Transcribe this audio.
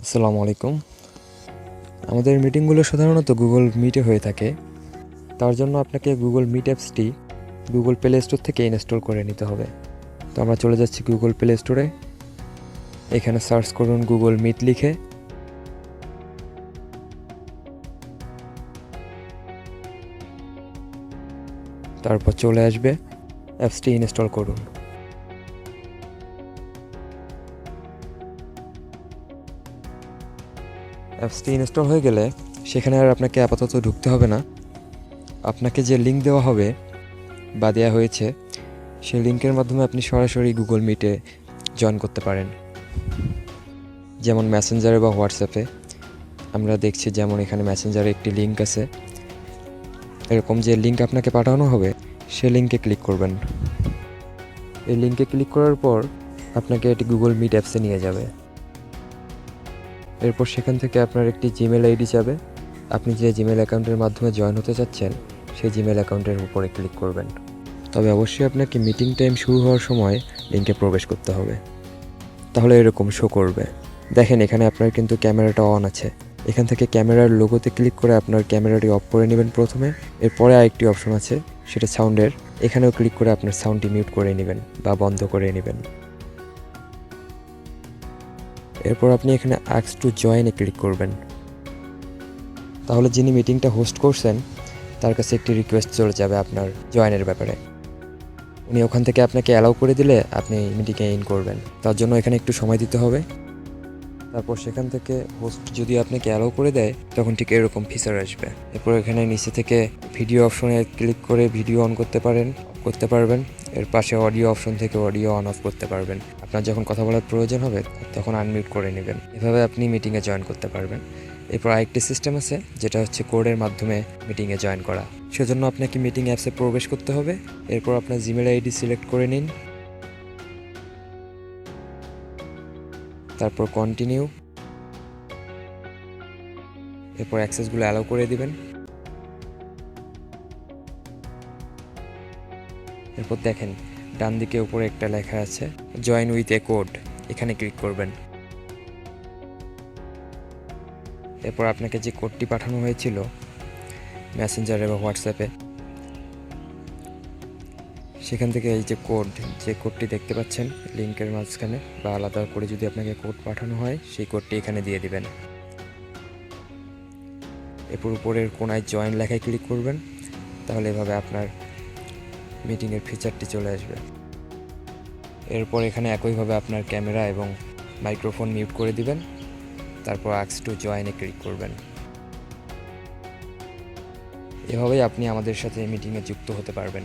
আসসালামু আলাইকুম। আমাদের মিটিংগুলো সাধারণত গুগল মিটে হয়ে থাকে। তার জন্য আপনাকে গুগল মিট অ্যাপসটি গুগল প্লে স্টোর থেকে ইনস্টল করে নিতে হবে। তো আমরা চলে যাচ্ছি গুগল প্লে স্টোরে। এখানে সার্চ করুন গুগল মিট লিখে। তারপর চলে আসবে, অ্যাপসটি ইনস্টল করুন। অ্যাপসটি ইনস্টল হয়ে গেলে সেখানে আর আপনাকে আপাতত ঢুকতে হবে না। আপনাকে যে লিঙ্ক দেওয়া হবে বা দেওয়া হয়েছে সেই লিঙ্কের মাধ্যমে আপনি সরাসরি গুগল মিটে জয়েন করতে পারেন। যেমন মেসেঞ্জারে বা হোয়াটসঅ্যাপে আমরা দেখছি, যেমন এখানে মেসেঞ্জারে একটি লিঙ্ক আছে। এরকম যে লিঙ্ক আপনাকে পাঠানো হবে সেই লিঙ্কে ক্লিক করবেন। এই লিঙ্কে ক্লিক করার পর আপনাকে এটি গুগল মিট অ্যাপসে নিয়ে যাবে। এরপর সেখান থেকে আপনার একটি জিমেল আইডি যাবে। আপনি যে জিমেল অ্যাকাউন্টের মাধ্যমে জয়েন হতে চাচ্ছেন সেই জিমেল অ্যাকাউন্টের উপরে ক্লিক করবেন। তবে অবশ্যই আপনাকে মিটিং টাইম শুরু হওয়ার সময় লিঙ্কে প্রবেশ করতে হবে, তাহলে এরকম শো করবে। দেখেন এখানে আপনার কিন্তু ক্যামেরাটা অন আছে। এখান থেকে ক্যামেরার লোগোতে ক্লিক করে আপনার ক্যামেরাটি অফ করে নেবেন প্রথমে। এরপরে আরেকটি অপশন আছে, সেটা সাউন্ডের। এখানেও ক্লিক করে আপনার সাউন্ডটি মিউট করে নেবেন বা বন্ধ করে নেবেন। এরপর আপনি এখানে আস্ক টু জয়েনে ক্লিক করবেন। তাহলে যিনি মিটিংটা হোস্ট করছেন তার কাছে একটি রিকোয়েস্ট চলে যাবে আপনার জয়েনের ব্যাপারে। উনি ওখান থেকে আপনাকে অ্যালাউ করে দিলে আপনি মিটিংয়ে ইন করবেন। তার জন্য এখানে একটু সময় দিতে হবে। তারপর সেখান থেকে হোস্ট যদি আপনাকে অ্যালাউ করে দেয় তখন ঠিক এরকম ফিচার আসবে। এরপর এখানে নিচে থেকে ভিডিও অপশনে ক্লিক করে ভিডিও অন করতে পারবেন। এর পাশে অডিও অপশন থেকে অডিও অন অফ করতে পারবেন। আপনার যখন কথা বলার প্রয়োজন হবে তখন আনমিউট করে নেবেন। এভাবে আপনি মিটিংয়ে জয়েন করতে পারবেন। এরপর আরেকটি সিস্টেম আছে, যেটা হচ্ছে কোডের মাধ্যমে মিটিংয়ে জয়েন করা। সেজন্য আপনাকে মিটিং অ্যাপসে প্রবেশ করতে হবে। এরপর আপনার জিমেল আইডি সিলেক্ট করে নিন, তারপর কন্টিনিউ। এরপর অ্যাক্সেসগুলো অ্যালাউ করে দিবেন। এরপর দেখেন ডান দিকে উপরে একটা লেখা আছে জয়েন উইথ এ কোড, এখানে ক্লিক করবেন। এরপর আপনাকে যে কোডটি পাঠানো হয়েছিল মেসেঞ্জারে বা হোয়াটসঅ্যাপে, সেখান থেকে এই যে কোডটি দেখতে পাচ্ছেন লিঙ্কের মাঝখানে বা আলাদা করে যদি আপনাকে কোড পাঠানো হয় সেই কোডটি এখানে দিয়ে দিবেন। এরপর উপরের কোনায় জয়েন লেখায় ক্লিক করবেন। তাহলে এভাবে আপনার মিটিংয়ের ফিচারটি চলে আসবে। এরপর এখানে একইভাবে আপনার ক্যামেরা এবং মাইক্রোফোন মিউট করে দিবেন। তারপর আস্ক টু জয়েনে ক্লিক করবেন। এভাবেই আপনি আমাদের সাথে মিটিংয়ে যুক্ত হতে পারবেন।